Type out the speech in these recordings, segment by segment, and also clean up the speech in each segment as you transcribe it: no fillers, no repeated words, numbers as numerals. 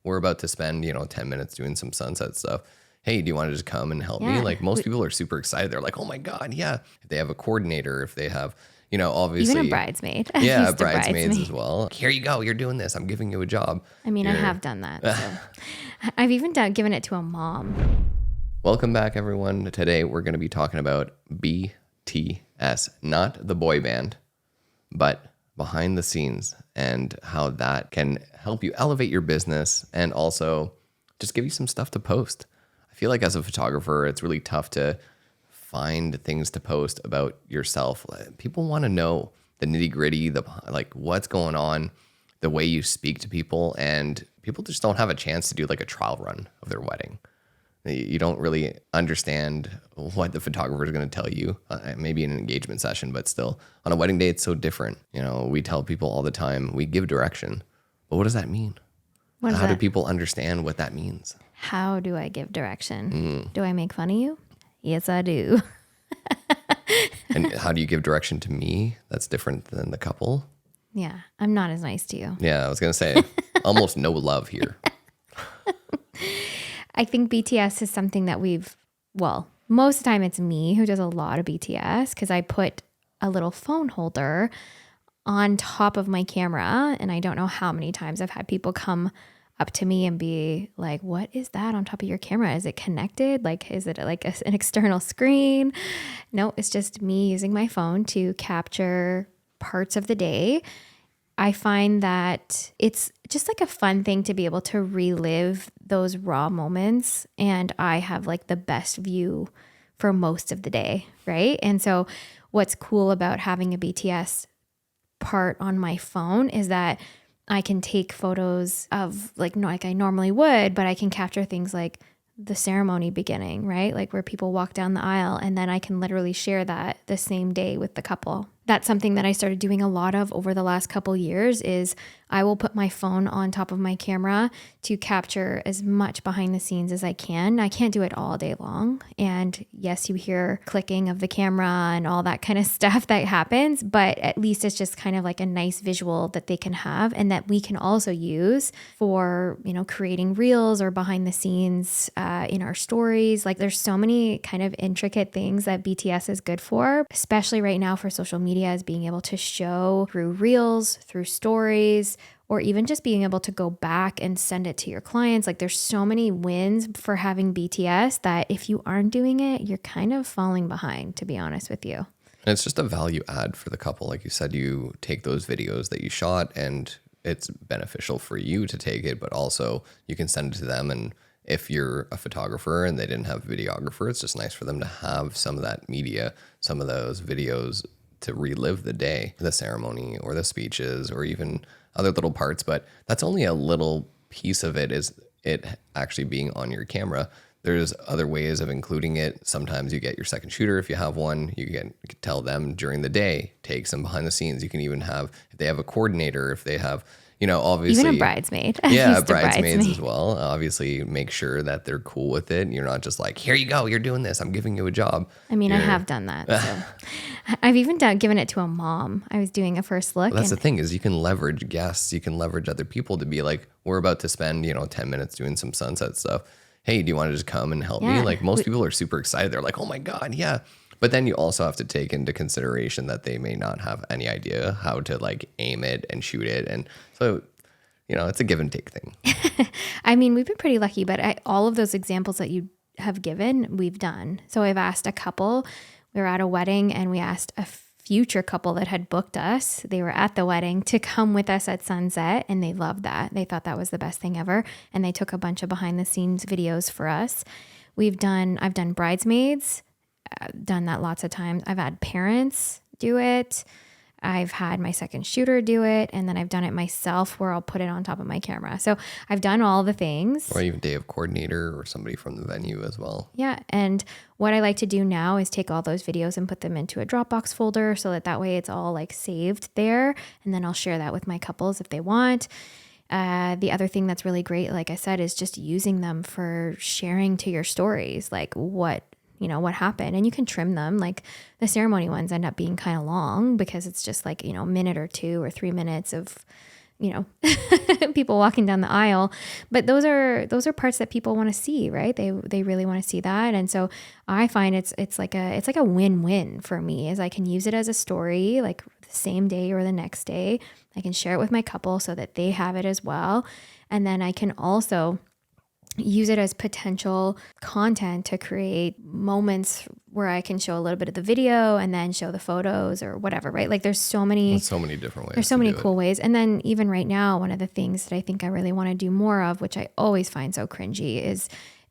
we're about to spend, 10 minutes doing some sunset stuff. Hey, do you want to just come and help me? Yeah. Like most people are super excited. They're like, oh my God, yeah. If they have a coordinator, if they have, obviously. Even a bridesmaid. I've Yeah, used a bridesmaids as well. Here you go. You're doing this. I'm giving you a job. I mean, I have done that. So. I've even given it to a mom. Welcome back, everyone. Today, we're going to be talking about BTS, not the boy band, but behind the scenes and how that can help you elevate your business and also just give you some stuff to post. I feel like as a photographer, it's really tough to find things to post about yourself. People want to know the nitty gritty, like what's going on, the way you speak to people, and people just don't have a chance to do like a trial run of their wedding. You don't really understand what the photographer is going to tell you, maybe in an engagement session, but still on a wedding day, it's so different. We tell people all the time, we give direction, but what does that mean? How do people understand what that means? How do I give direction? Do I make fun of you? Yes, I do. And how do you give direction to me? That's different than the couple. Yeah, I'm not as nice to you. Yeah, I was going to say almost no love here. I think BTS is something that most of the time it's me who does a lot of BTS because I put a little phone holder on top of my camera. And I don't know how many times I've had people come up to me and be like, what is that on top of your camera? Is it connected? Like, is it like an external screen? No, it's just me using my phone to capture parts of the day. I find that it's just like a fun thing to be able to relive those raw moments. And I have like the best view for most of the day, right? And so what's cool about having a BTS part on my phone is that I can take photos of like I normally would, but I can capture things like the ceremony beginning, right? Like where people walk down the aisle, and then I can literally share that the same day with the couple. That's something that I started doing a lot of over the last couple years is I will put my phone on top of my camera to capture as much behind the scenes as I can. I can't do it all day long. And yes, you hear clicking of the camera and all that kind of stuff that happens, but at least it's just kind of like a nice visual that they can have and that we can also use for, creating reels or behind the scenes in our stories. Like there's so many kind of intricate things that BTS is good for, especially right now for social media, is being able to show through reels, through stories, or even just being able to go back and send it to your clients. Like there's so many wins for having BTS that if you aren't doing it, you're kind of falling behind, to be honest with you. And it's just a value add for the couple. Like you said, you take those videos that you shot and it's beneficial for you to take it, but also you can send it to them. And if you're a photographer and they didn't have a videographer, it's just nice for them to have some of that media, some of those videos to relive the day, the ceremony or the speeches or even other little parts. But that's only a little piece of it, is it actually being on your camera. There's other ways of including it. Sometimes you get your second shooter, if you have one, you can tell them during the day, take some behind the scenes. You can even have, if they have a coordinator, if they have, obviously. Even a bridesmaid. Yeah, bridesmaids as well. Obviously, make sure that they're cool with it. You're not just like, here you go, you're doing this, I'm giving you a job. I mean, I have done that. So. I've even given it to a mom. I was doing a first look. Well, that's the thing, is you can leverage guests, you can leverage other people to be like, we're about to spend, 10 minutes doing some sunset stuff. Hey, do you want to just come and help me? Like most people are super excited. They're like, oh my God, yeah. But then you also have to take into consideration that they may not have any idea how to like aim it and shoot it. And so, it's a give and take thing. I mean, we've been pretty lucky, but all of those examples that you have given, we've done. So I've asked a couple, we were at a wedding and we asked a future couple that had booked us. They were at the wedding to come with us at sunset, and they loved that. They thought that was the best thing ever. And they took a bunch of behind the scenes videos for us. I've done bridesmaids. Done that lots of times. I've had parents do it. I've had my second shooter do it. And then I've done it myself where I'll put it on top of my camera. So I've done all the things. Or even day of coordinator or somebody from the venue as well. Yeah. And what I like to do now is take all those videos and put them into a Dropbox folder so that way it's all like saved there. And then I'll share that with my couples if they want. The other thing that's really great, like I said, is just using them for sharing to your stories, like what happened, and you can trim them. Like the ceremony ones end up being kind of long because it's just like, a minute or 2 or 3 minutes of you know, people walking down the aisle. But those are parts that people want to see, right? They really want to see that. And so I find it's like a win-win for me, is I can use it as a story, like the same day or the next day. I can share it with my couple so that they have it as well. And then I can also use it as potential content to create moments where I can show a little bit of the video and then show the photos or whatever, right? Like there's so many different ways. There's so many cool ways. And then even right now, one of the things that I think I really want to do more of, which I always find so cringy,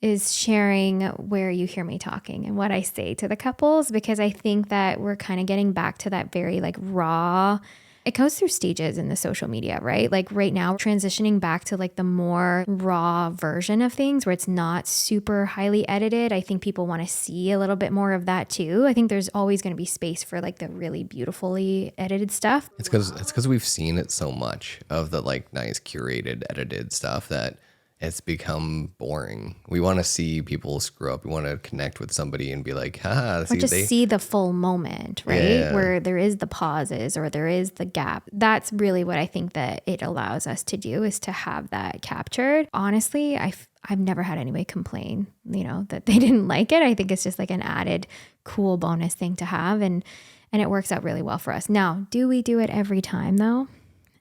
is sharing where you hear me talking and what I say to the couples, because I think that we're kind of getting back to that very like raw. It goes through stages in the social media, right? Like right now, we're transitioning back to like the more raw version of things where it's not super highly edited. I think people want to see a little bit more of that too. I think there's always going to be space for like the really beautifully edited stuff. It's because we've seen it so much of the like nice curated edited stuff that it's become boring. We want to see people screw up. We want to connect with somebody and be like, or just see the full moment, right? Yeah. Where there is the pauses or there is the gap. That's really what I think that it allows us to do, is to have that captured. Honestly, I've never had anybody complain, you know, that they didn't like it. I think it's just like an added cool bonus thing to have. And it works out really well for us. Now, do we do it every time though?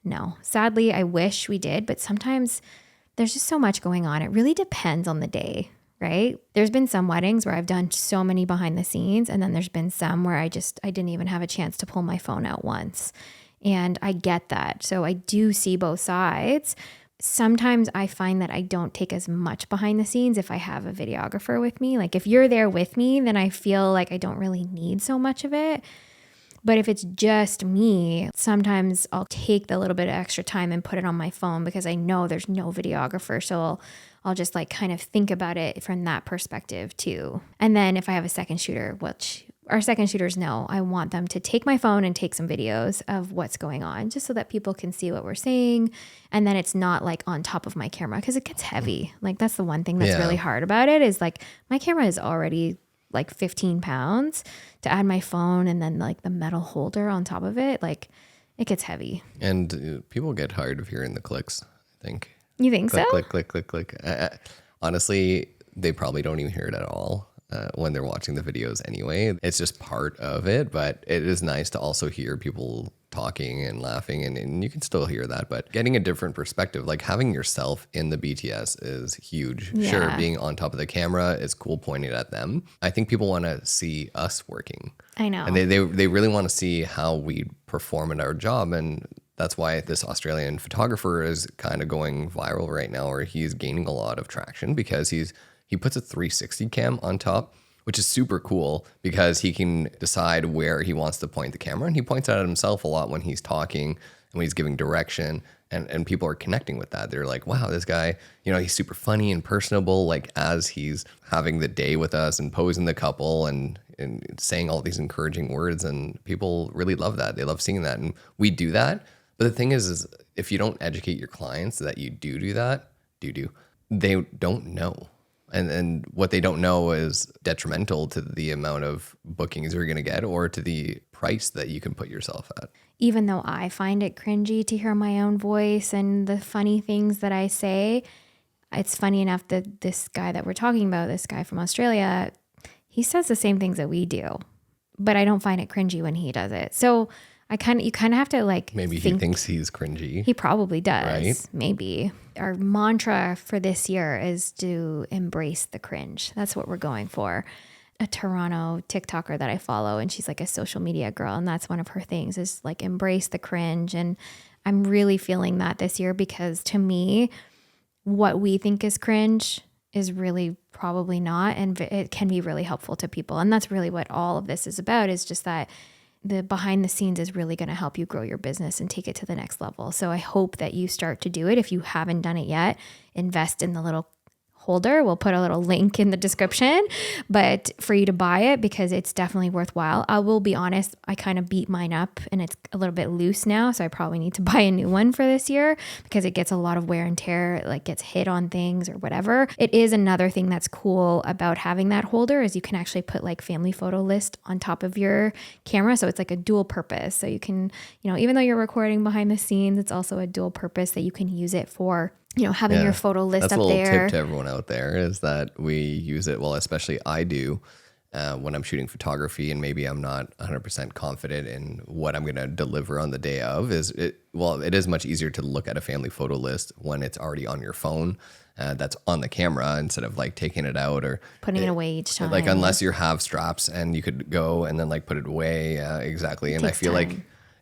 No. Sadly, I wish we did, but sometimes there's just so much going on. It really depends on the day, right? There's been some weddings where I've done so many behind the scenes, and then there's been some where I didn't even have a chance to pull my phone out once. And I get that. So I do see both sides. Sometimes I find that I don't take as much behind the scenes if I have a videographer with me. Like if you're there with me, then I feel like I don't really need so much of it. But if it's just me, sometimes I'll take the little bit of extra time and put it on my phone because I know there's no videographer. So I'll just like kind of think about it from that perspective too. And then if I have a second shooter, which our second shooters know, I want them to take my phone and take some videos of what's going on, just so that people can see what we're saying. And then it's not like on top of my camera, because it gets heavy. Like that's the one thing that's really hard about it, is like my camera is already like 15 pounds. To add my phone and then like the metal holder on top of it, like it gets heavy. And people get tired of hearing the clicks, I think. You think click, so? Click, click, click, click. Honestly, they probably don't even hear it at all when they're watching the videos anyway. It's just part of it, but it is nice to also hear people talking and laughing, and you can still hear that, but getting a different perspective, like having yourself in the BTS is huge. Yeah. Sure, being on top of the camera is cool, pointing at them. I think people want to see us working. I know. And they really want to see how we perform at our job. And that's why this Australian photographer is kind of going viral right now, or he's gaining a lot of traction because he puts a 360 cam on top, which is super cool because he can decide where he wants to point the camera. And he points at himself a lot when he's talking and when he's giving direction. And people are connecting with that. They're like, wow, this guy, you know, he's super funny and personable, like as he's having the day with us and posing the couple and saying all these encouraging words. And people really love that. They love seeing that. And we do that. But the thing is if you don't educate your clients that you do that, they don't know. And what they don't know is detrimental to the amount of bookings you're going to get or to the price that you can put yourself at. Even though I find it cringy to hear my own voice and the funny things that I say, it's funny enough that this guy that we're talking about, this guy from Australia, he says the same things that we do, but I don't find it cringy when he does it. So you kind of have to like maybe he thinks he's cringy. He probably does. Right? Maybe. Our mantra for this year is to embrace the cringe. That's what we're going for. A Toronto TikToker that I follow, and she's like a social media girl, and that's one of her things is like embrace the cringe. And I'm really feeling that this year because to me, what we think is cringe is really probably not, and it can be really helpful to people. And that's really what all of this is about, is just that the behind the scenes is really going to help you grow your business and take it to the next level. So I hope that you start to do it. If you haven't done it yet, invest in the little holder. We'll put a little link in the description, but for you to buy it because it's definitely worthwhile. I will be honest, I kind of beat mine up and it's a little bit loose now. So I probably need to buy a new one for this year because it gets a lot of wear and tear, it like gets hit on things or whatever. It is another thing that's cool about having that holder is you can actually put like family photo list on top of your camera. So it's like a dual purpose. So you can, even though you're recording behind the scenes, it's also a dual purpose that you can use it for, having your photo list that's up a little there. tip to everyone out there is that we use it. Well, especially I do when I'm shooting photography and maybe I'm not 100% confident in what I'm going to deliver on the day of it is much easier to look at a family photo list when it's already on your phone. That's on the camera instead of like taking it out or putting it away each time. Like unless you have straps and you could go and then like put it away. Exactly. And I feel like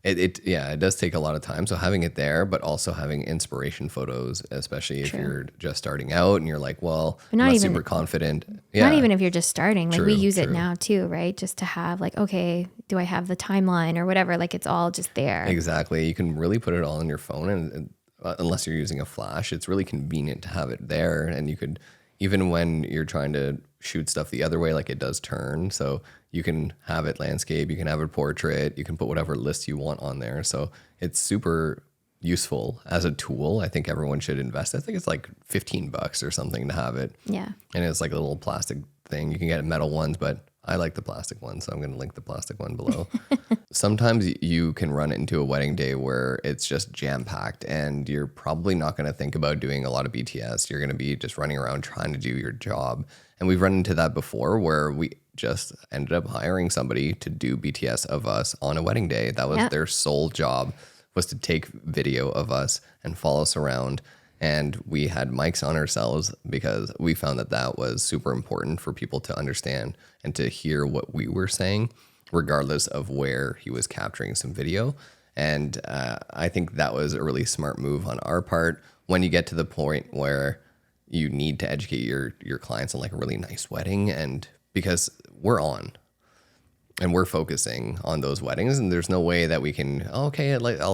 it does take a lot of time. So having it there, but also having inspiration photos, especially if you're just starting out and you're like, well, I'm not super confident. Not even if you're just starting, like we use it true. now too, right? Just to have like, okay, do I have the timeline or whatever? Like it's all just there. Exactly. You can really put it all on your phone and unless you're using a flash, it's really convenient to have it there. And you could, even when you're trying to shoot stuff the other way, like it does turn. So you can have it landscape, you can have it portrait, you can put whatever list you want on there. So it's super useful as a tool. I think everyone should invest. I think it's like $15 or something to have it. Yeah. And it's like a little plastic thing. You can get metal ones, but I like the plastic one, so I'm going to link the plastic one below. Sometimes you can run into a wedding day where it's just jam-packed and you're probably not going to think about doing a lot of BTS. You're going to be just running around trying to do your job. And we've run into that before where we just ended up hiring somebody to do BTS of us on a wedding day. That was their sole job, was to take video of us and follow us around. And we had mics on ourselves because we found that was super important for people to understand and to hear what we were saying, regardless of where he was capturing some video. And I think that was a really smart move on our part. When you get to the point where you need to educate your clients on like a really nice wedding, and because we're on and we're focusing on those weddings, and there's no way that we can, I'll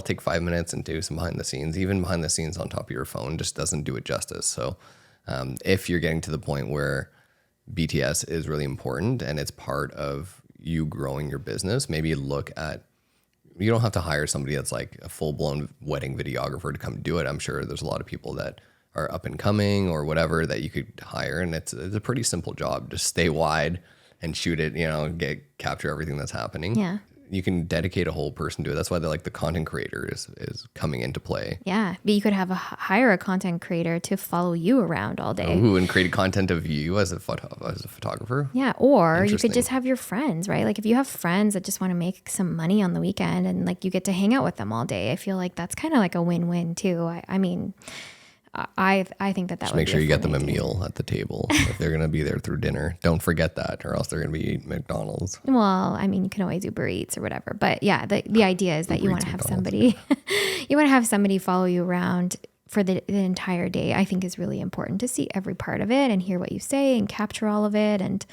take 5 minutes and do some behind the scenes. Even behind the scenes on top of your phone just doesn't do it justice. So if you're getting to the point where BTS is really important and it's part of you growing your business, maybe look at, you don't have to hire somebody that's like a full-blown wedding videographer to come do it. I'm sure there's a lot of people that are up and coming or whatever that you could hire, and it's a pretty simple job. Just stay wide and shoot it, capture everything that's happening. Yeah. You can dedicate a whole person to it. That's why they're like the content creator is coming into play. Yeah. But you could hire a content creator to follow you around all day. Ooh, and create content of you as a photographer. Yeah. Or you could just have your friends, right? Like if you have friends that just want to make some money on the weekend and like you get to hang out with them all day, I feel like that's kind of like a win-win too. I mean, I think that just would make be sure you get fun them a idea. meal at the table if they're going to be there through dinner. Don't forget that, or else they're going to be eating McDonald's. Well, I mean, you can always Uber Eats or whatever. But yeah, the idea is that you want to have somebody, you want to have somebody follow you around for the entire day. I think is really important to see every part of it and hear what you say and capture all of it. And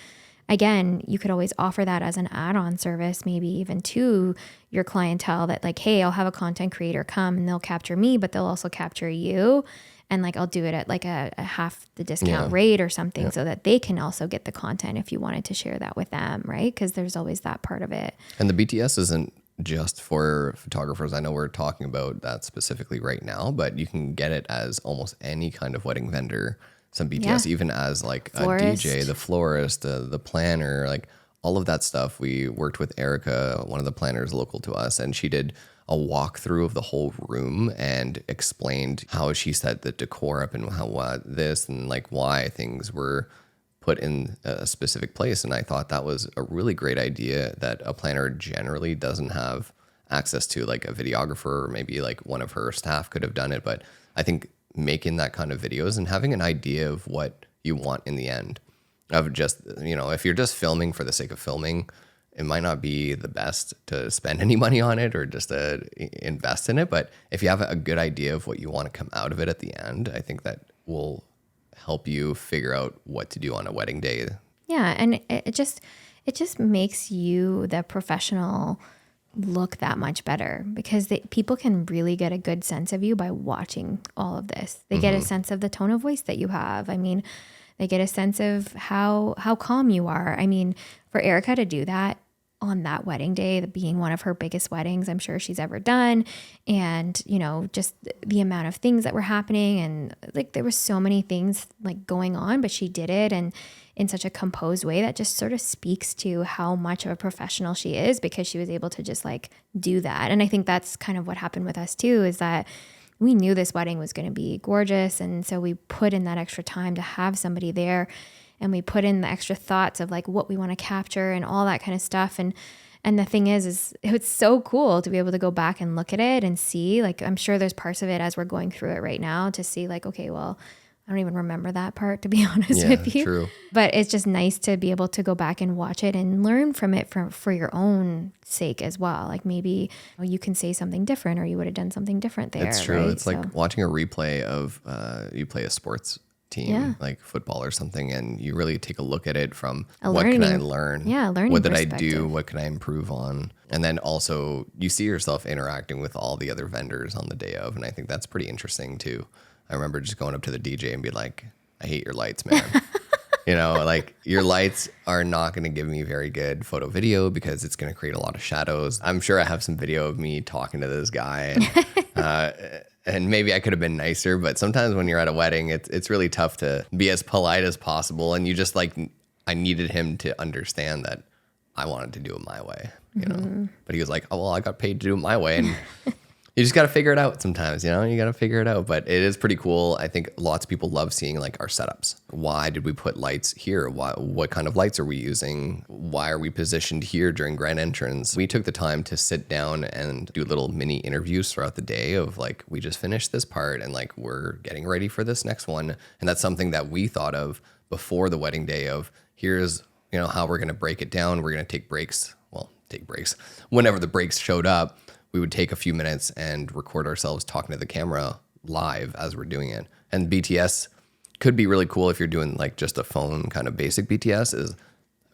again, you could always offer that as an add-on service, maybe even to your clientele that like, hey, I'll have a content creator come and they'll capture me, but they'll also capture you. And like, I'll do it at like a half the discount rate or something so that they can also get the content if you wanted to share that with them, right? Because there's always that part of it. And the BTS isn't just for photographers. I know we're talking about that specifically right now, but you can get it as almost any kind of wedding vendor. Some BTS, even as like Florist. a DJ, the florist, the planner, like all of that stuff. We worked with Erica, one of the planners local to us, and she did a walkthrough of the whole room and explained how she set the decor up and how this and like why things were put in a specific place. And I thought that was a really great idea that a planner generally doesn't have access to, like a videographer or maybe like one of her staff could have done it. But I think making that kind of videos and having an idea of what you want in the end of just, if you're just filming for the sake of filming, it might not be the best to spend any money on it or just to invest in it. But if you have a good idea of what you want to come out of it at the end, I think that will help you figure out what to do on a wedding day. Yeah. And it just makes you, the professional, look that much better because people can really get a good sense of you by watching all of this. They get a sense of the tone of voice that you have. I mean, They get a sense of how calm you are. I mean, for Erica to do that on that wedding day, that being one of her biggest weddings I'm sure she's ever done, and just the amount of things that were happening, and like there were so many things like going on, but she did it and in such a composed way that just sort of speaks to how much of a professional she is, because she was able to just like do that. And I think that's kind of what happened with us too, is that we knew this wedding was going to be gorgeous, and so we put in that extra time to have somebody there. And we put in the extra thoughts of like what we want to capture and all that kind of stuff. And the thing is it's so cool to be able to go back and look at it and see, like, I'm sure there's parts of it as we're going through it right now to see like, okay, well, I don't even remember that part, to be honest with you. True. But it's just nice to be able to go back and watch it and learn from it for your own sake as well. Like maybe you can say something different, or you would have done something different there. It's true. Right? It's like watching a replay of you play a sports team, like football or something, and you really take a look at it from what can I learn? Learning what did I do? What can I improve on? And then also you see yourself interacting with all the other vendors on the day of. And I think that's pretty interesting too. I remember just going up to the DJ and be like, I hate your lights, man. Like your lights are not going to give me very good photo video because it's going to create a lot of shadows. I'm sure I have some video of me talking to this guy, and maybe I could have been nicer, but sometimes when you're at a wedding, it's really tough to be as polite as possible. And you just like, I needed him to understand that I wanted to do it my way, but he was like, oh, well, I got paid to do it my way. And you just got to figure it out sometimes, you got to figure it out. But it is pretty cool. I think lots of people love seeing like our setups. Why did we put lights here? What kind of lights are we using? Why are we positioned here during grand entrance? We took the time to sit down and do little mini interviews throughout the day of like, we just finished this part and like, we're getting ready for this next one. And that's something that we thought of before the wedding day of here's, how we're going to break it down. We're going to take breaks. Whenever the breaks showed up, we would take a few minutes and record ourselves talking to the camera live as we're doing it. And BTS could be really cool if you're doing like just a phone kind of basic BTS, is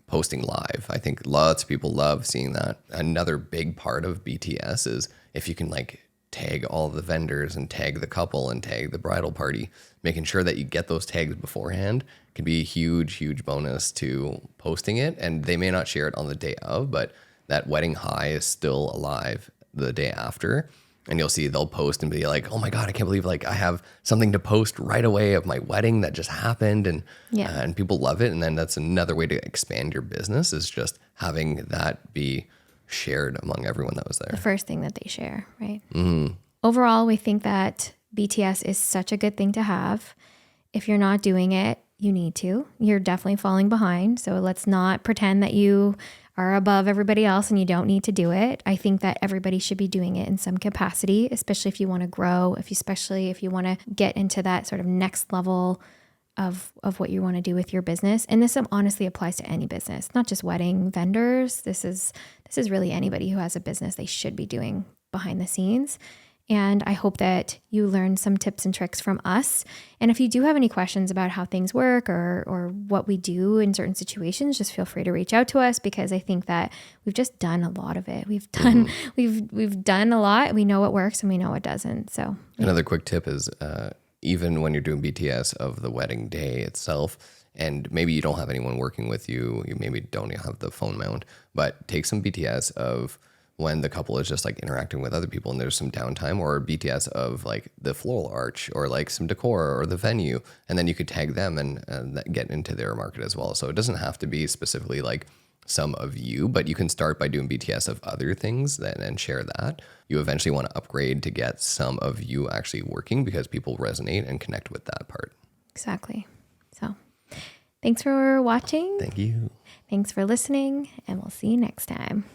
posting live. I think lots of people love seeing that. Another big part of BTS is if you can like tag all the vendors and tag the couple and tag the bridal party, making sure that you get those tags beforehand can be a huge, huge bonus to posting it. And they may not share it on the day of, but that wedding high is still alive the day after, and you'll see they'll post and be like, oh my God, I can't believe like I have something to post right away of my wedding that just happened. And and people love it. And then that's another way to expand your business, is just having that be shared among everyone that was there. The first thing that they share, right? Mm-hmm. Overall, we think that BTS is such a good thing to have. If you're not doing it, you need to. You're definitely falling behind. So let's not pretend that you are above everybody else and you don't need to do it. I think that everybody should be doing it in some capacity, especially if you want to grow, especially if you want to get into that sort of next level of what you want to do with your business. And this honestly applies to any business, not just wedding vendors. This is really anybody who has a business. They should be doing behind the scenes. And I hope that you learn some tips and tricks from us. And if you do have any questions about how things work or what we do in certain situations, just feel free to reach out to us, because I think that we've just done a lot of it. We've done a lot. We know what works and we know what doesn't. So another quick tip is even when you're doing BTS of the wedding day itself, and maybe you don't have anyone working with you, you maybe don't have the phone mount, but take some BTS of when the couple is just like interacting with other people and there's some downtime, or BTS of like the floral arch or like some decor or the venue. And then you could tag them and get into their market as well. So it doesn't have to be specifically like some of you, but you can start by doing BTS of other things and share that. You eventually want to upgrade to get some of you actually working, because people resonate and connect with that part. Exactly. So thanks for watching. Thank you. Thanks for listening, and we'll see you next time.